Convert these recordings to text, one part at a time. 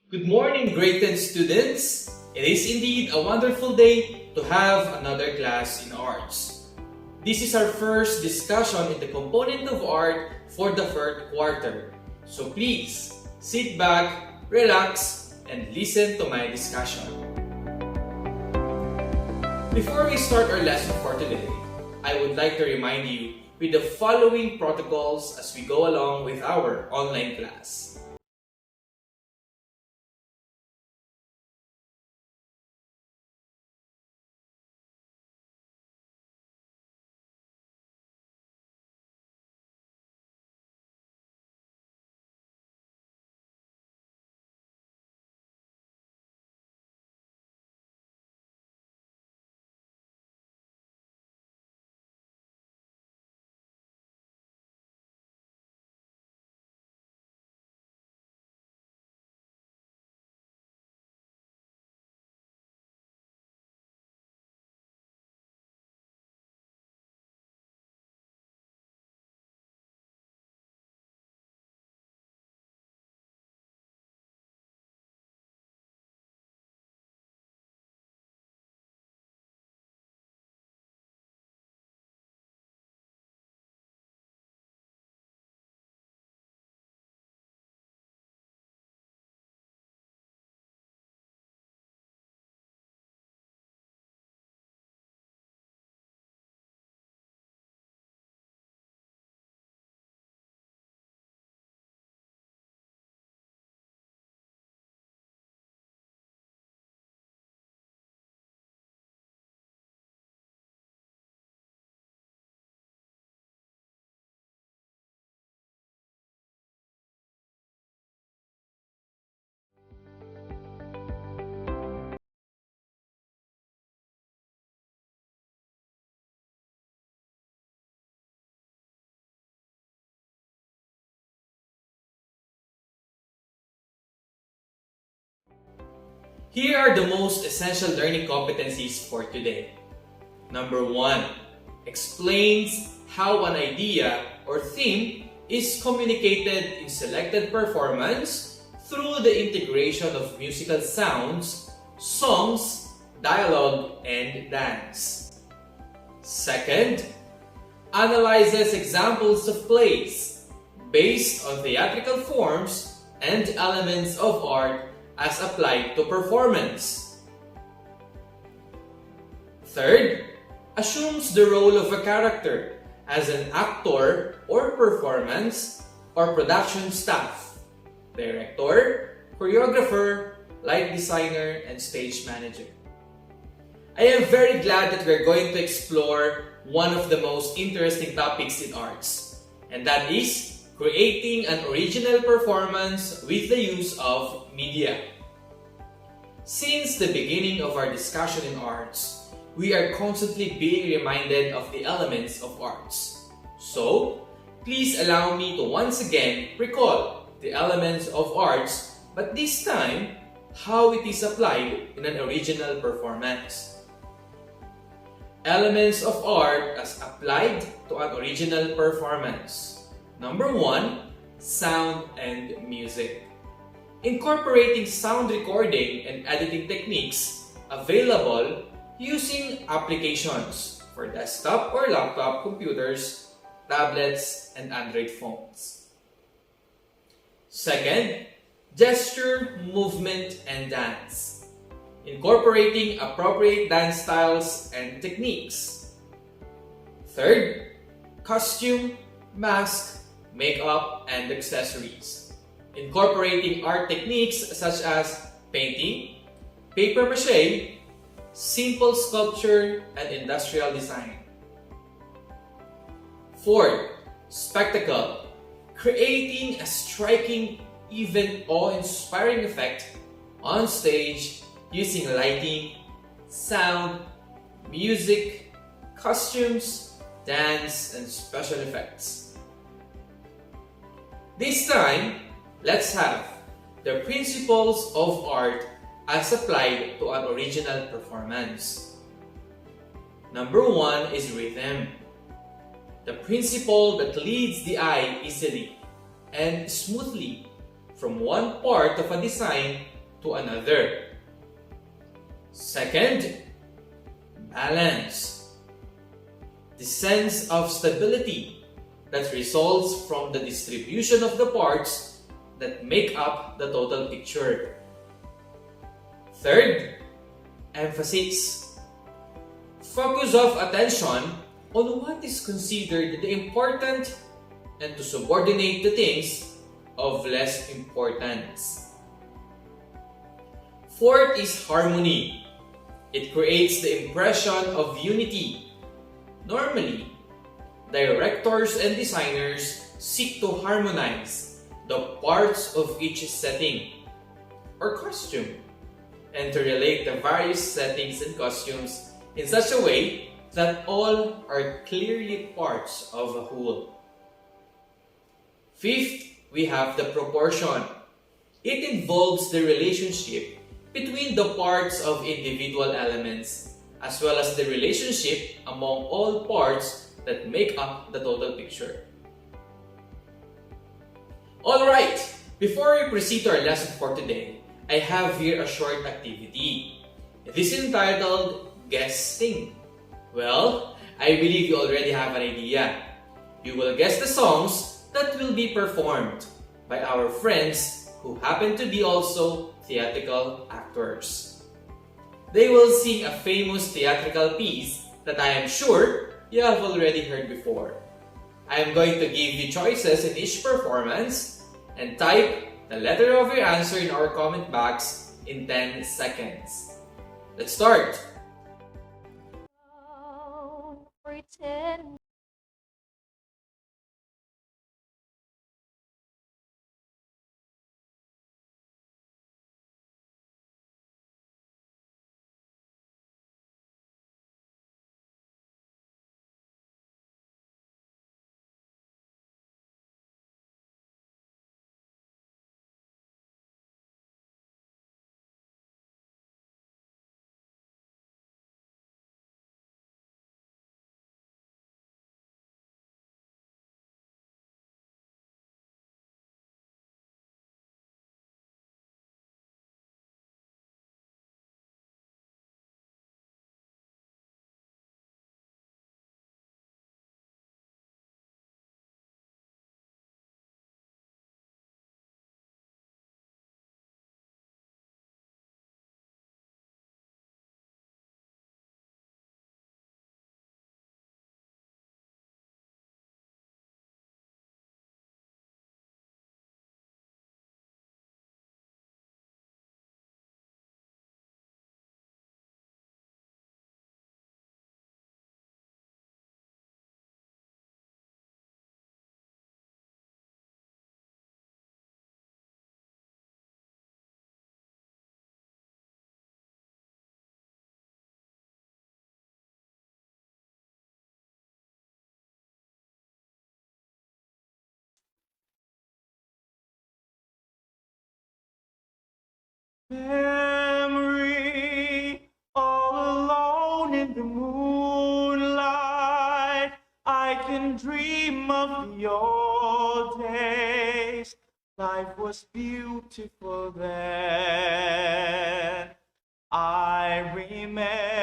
Good morning, grade 10 students. It is indeed a wonderful day to have another class in arts. This is our first discussion in the component of art for the third quarter. So please, sit back, relax, and listen to my discussion. Before we start our lesson for today, I would like to remind you with the following protocols as we go along with our online class. Here are the most essential learning competencies for today. Number 1. Explains how an idea or theme is communicated in selected performance through the integration of musical sounds, songs, dialogue, and dance. Second, analyzes examples of plays based on theatrical forms and elements of art as applied to performance. Third, assumes the role of a character as an actor or performance or production staff, director, choreographer, light designer, and stage manager. I am very glad that we're going to explore one of the most interesting topics in arts, and that is creating an original performance with the use of media. Since the beginning of our discussion in arts, we are constantly being reminded of the elements of arts. So, please allow me to once again recall the elements of arts, but this time, how it is applied in an original performance. Elements of art as applied to an original performance. Number 1, sound and music. Incorporating sound recording and editing techniques available using applications for desktop or laptop computers, tablets, and Android phones. Second, gesture, movement, and dance. Incorporating appropriate dance styles and techniques. Third, costume, mask, makeup, and accessories. Incorporating art techniques such as painting, paper mache, simple sculpture, and industrial design. Fourth, spectacle. Creating a striking, even awe-inspiring effect on stage using lighting, sound, music, costumes, dance, and special effects. This time, let's have the principles of art as applied to an original performance. Number 1 is rhythm. The principle that leads the eye easily and smoothly from one part of a design to another. Second, balance. The sense of stability that results from the distribution of the parts that make up the total picture. Third, emphasis. Focus of attention on what is considered the important and to subordinate the things of less importance. Fourth is harmony. It creates the impression of unity. Normally, directors and designers seek to harmonize the parts of each setting or costume and to relate the various settings and costumes in such a way that all are clearly parts of a whole. Fifth, we have the proportion. It involves the relationship between the parts of individual elements as well as the relationship among all parts that make up the total picture. Alright, before we proceed to our lesson for today, I have here a short activity. This is entitled Guessing. Well, I believe you already have an idea. You will guess the songs that will be performed by our friends who happen to be also theatrical actors. They will sing a famous theatrical piece that I am sure you have already heard before. I am going to give you choices in each performance and type the letter of your answer in our comment box in 10 seconds. Let's start! Pretend. Memory, all alone in the moonlight, I can dream of the old days. Life was beautiful then. I remember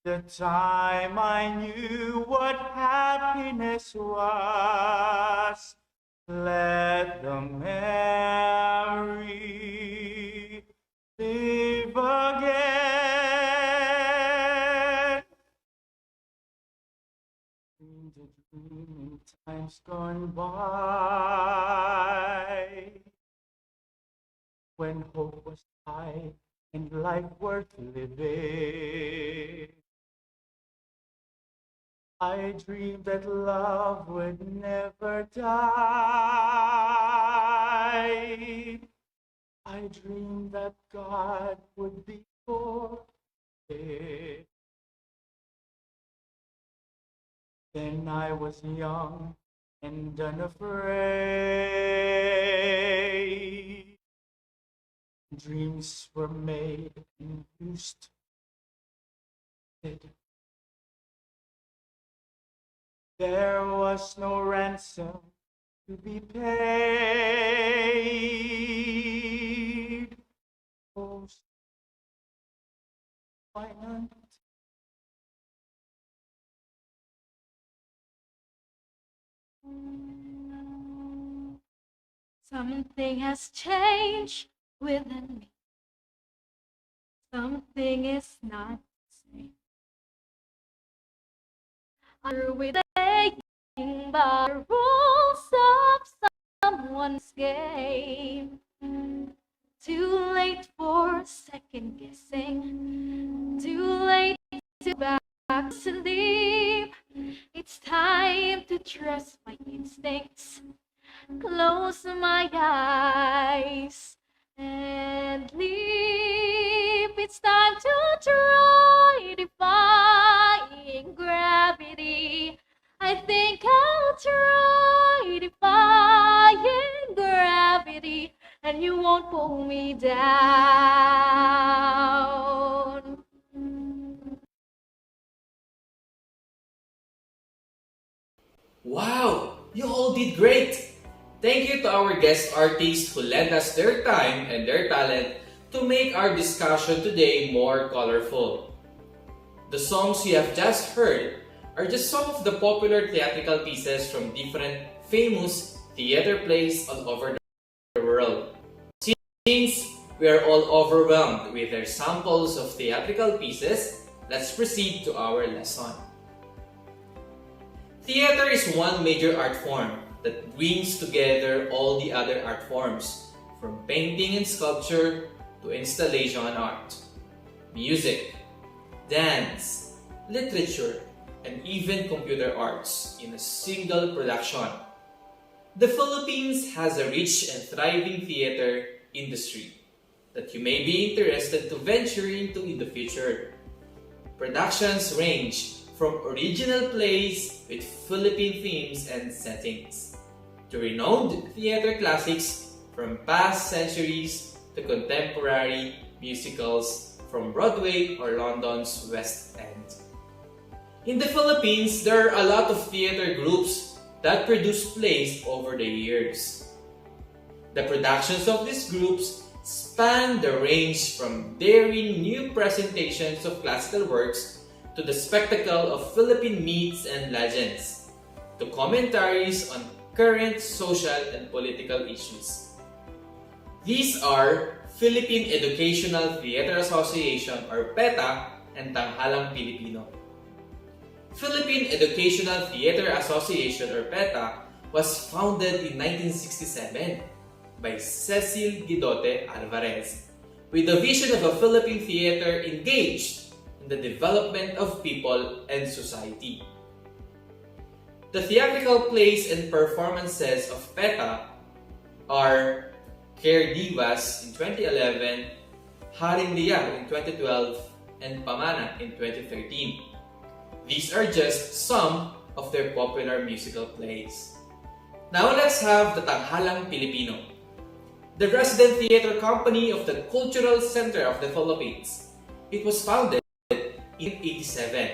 the time I knew what happiness was. Let the memory live again. Dream the dream in times gone by, when hope was high and life worth living. I dreamed that love would never die. I dreamed that God would be for it. Then I was young and unafraid. Dreams were made and used. There was no ransom to be paid. why not? Something has changed within me. Something is not the same. Are we playing by the rules of someone's game? Too late for second guessing. Too late to back and leave. It's time to trust my instincts. Close my eyes and leave. It's time to try defying gravity. I think I'll try defying gravity, and you won't pull me down. Wow! You all did great! Thank you to our guest artists who lent us their time and their talent to make our discussion today more colorful. The songs you have just heard are just some of the popular theatrical pieces from different famous theater plays all over the world. Since we are all overwhelmed with their samples of theatrical pieces, let's proceed to our lesson. Theater is one major art form that brings together all the other art forms, from painting and sculpture to installation art, music, dance, literature, and even computer arts in a single production. The Philippines has a rich and thriving theater industry that you may be interested to venture into in the future. Productions range from original plays with Philippine themes and settings, to renowned theater classics from past centuries to contemporary musicals from Broadway or London's West End. In the Philippines, there are a lot of theater groups that produce plays over the years. The productions of these groups span the range from daring new presentations of classical works to the spectacle of Philippine myths and legends, to commentaries on current social and political issues. These are Philippine Educational Theater Association or PETA and Tanghalang Pilipino. Philippine Educational Theater Association or PETA was founded in 1967 by Cecil Guidote Alvarez with the vision of a Philippine theater engaged in the development of people and society. The theatrical plays and performances of PETA are Care Divas in 2011, Haring Liang in 2012, and Pamana in 2013. These are just some of their popular musical plays. Now let's have the Tanghalang Pilipino, the resident theater company of the Cultural Center of the Philippines. It was founded in 1987.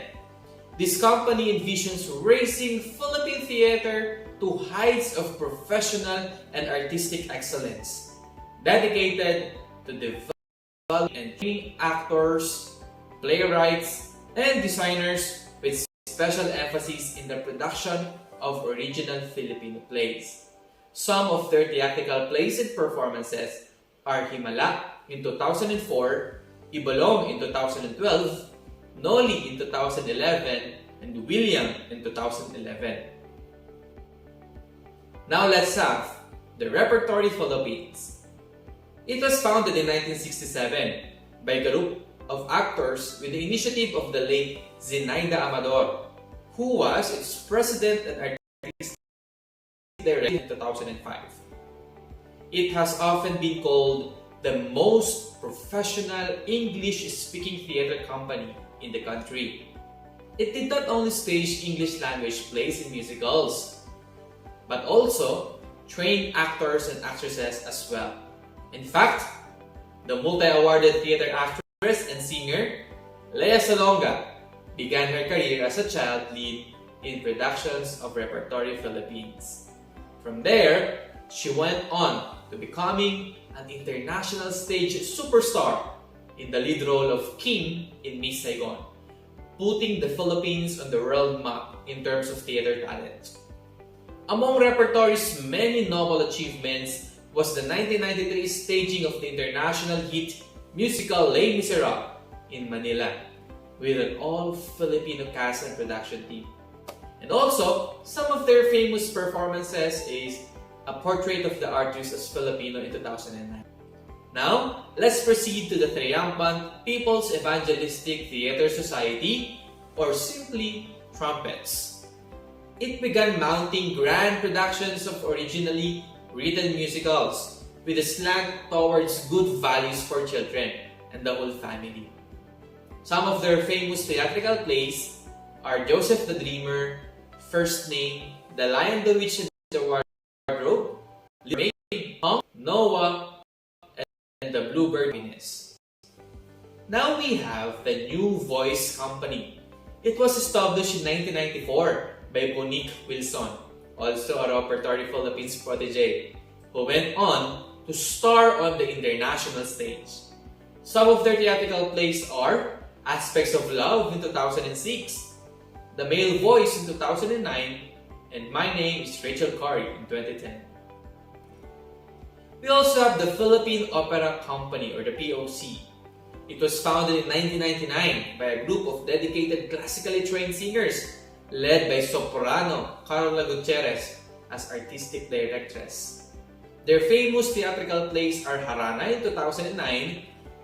This company envisions raising Philippine theater to heights of professional and artistic excellence, dedicated to developing and training actors, playwrights, and designers with special emphasis in the production of original Filipino plays. Some of their theatrical plays and performances are Himala in 2004, Ibalong in 2012, Noli in 2011, and William in 2011. Now let's have the Repertory Philippines. It was founded in 1967 by a group of actors with the initiative of the late Zenaida Amador, who was its president and artistic director in 2005. It has often been called the most professional English-speaking theater company in the country. It did not only stage English language plays and musicals, but also trained actors and actresses as well. In fact, the multi-awarded theater actress and singer, Lea Salonga, began her career as a child lead in productions of Repertory Philippines. From there, she went on to becoming an international stage superstar in the lead role of Kim in Miss Saigon, putting the Philippines on the world map in terms of theater talent. Among repertory's many novel achievements was the 1993 staging of the international hit musical Les Miserables in Manila with an all-Filipino cast and production team. And also, some of their famous performances is A Portrait of the Artist as Filipino in 2009. Now, let's proceed to the triumphant People's Evangelistic Theater Society, or simply Trumpets. It began mounting grand productions of originally written musicals with a slant towards good values for children and the whole family. Some of their famous theatrical plays are Joseph the Dreamer, First Name, The Lion, the Witch, and the Wardrobe, Noah, and the Bluebird Venus. Now we have the New Voice Company. It was established in 1994 by Monique Wilson, also a Repertory Philippines protege, who went on to star on the international stage. Some of their theatrical plays are Aspects of Love in 2006, The Male Voice in 2009, and My Name is Rachel Corrie in 2010. We also have the Philippine Opera Company, or the POC. It was founded in 1999 by a group of dedicated classically trained singers led by soprano Carla Gutierrez as artistic directress. Their famous theatrical plays are Harana in 2009,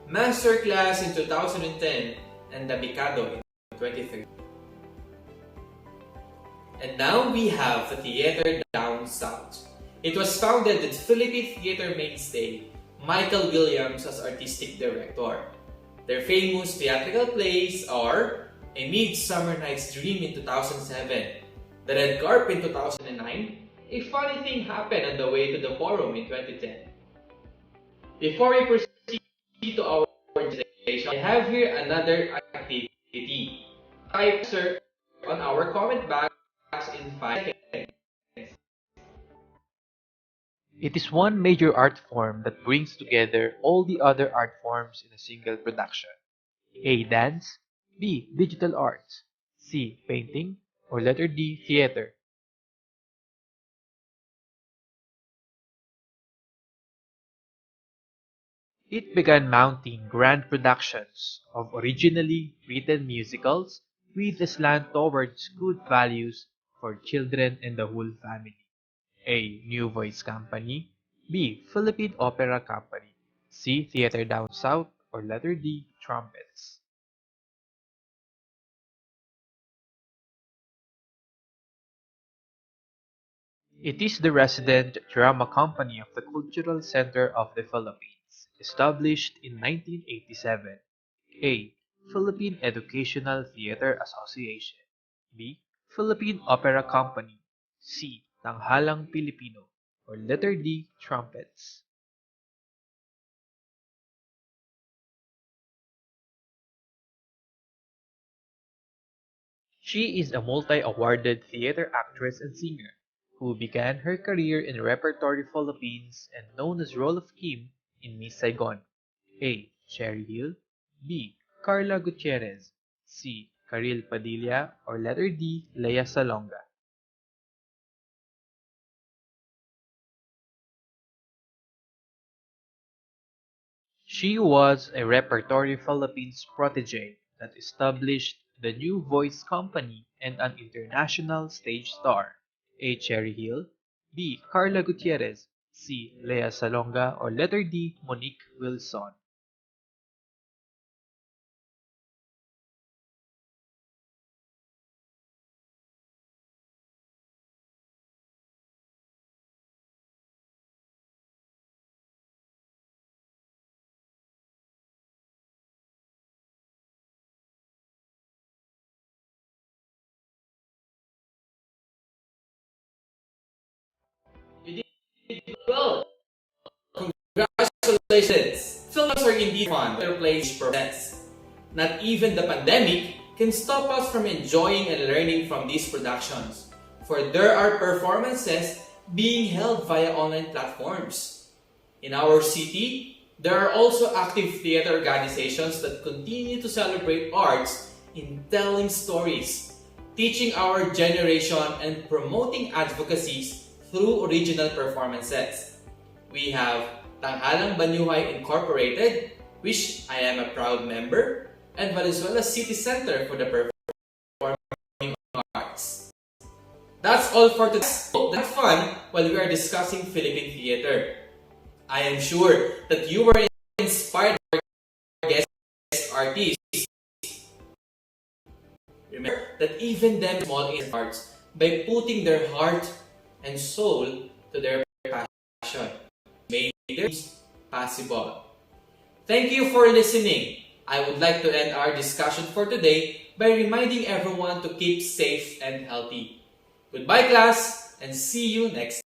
Masterclass in 2010, and The Mikado in 2013. And now we have the Theater Down South. It was founded with Philippine theater mainstay Michael Williams as artistic director. Their famous theatrical plays are A Midsummer Night's Dream in 2007, The Red Carpet in 2009, A Funny Thing Happened on the Way to the Forum in 2010. Before we proceed to our presentation, I have here another activity. Type "sir" on our comment box in 5 seconds. It is one major art form that brings together all the other art forms in a single production. A. Dance, B. Digital arts, C. Painting, or letter D. Theater. It began mounting grand productions of originally written musicals with a slant towards good values for children and the whole family. A. New Voice Company, B. Philippine Opera Company, C. Theater Down South, or letter D. Trumpets. It is the resident drama company of the Cultural Center of the Philippines, established in 1987. A. Philippine Educational Theater Association, B. Philippine Opera Company, C. Tanghalang Pilipino, or letter D. Trumpets. She is a multi-awarded theater actress and singer who began her career in Repertory Philippines and known as role of Kim in Miss Saigon. A. Cherry Hill, B. Carla Gutierrez, C. Karil Padilla, or letter D. Lea Salonga. She was a Repertory Philippines protege that established the New Voice Company and an international stage star. A. Cherry Hill, B. Carla Gutierrez, C. Lea Salonga, or letter D. Monique Wilson. You did well. Congratulations! Films are indeed fun. Their plays process. Not even the pandemic can stop us from enjoying and learning from these productions, for there are performances being held via online platforms. In our city, There are also active theater organizations that continue to celebrate arts in telling stories, teaching our generation and promoting advocacies through original performances. We have Tanghalang Banyuhay Incorporated, which I am a proud member, and Valenzuela City Center for the Performing Arts. That's all for today. Hope that fun while we are discussing Philippine theater. I am sure that you were inspired by our guest artists. Remember that even them small in arts by putting their heart and soul to their passion made their dreams possible. Thank you for listening. I would like to end our discussion for today by reminding everyone to keep safe and healthy. Goodbye, class, and see you next time.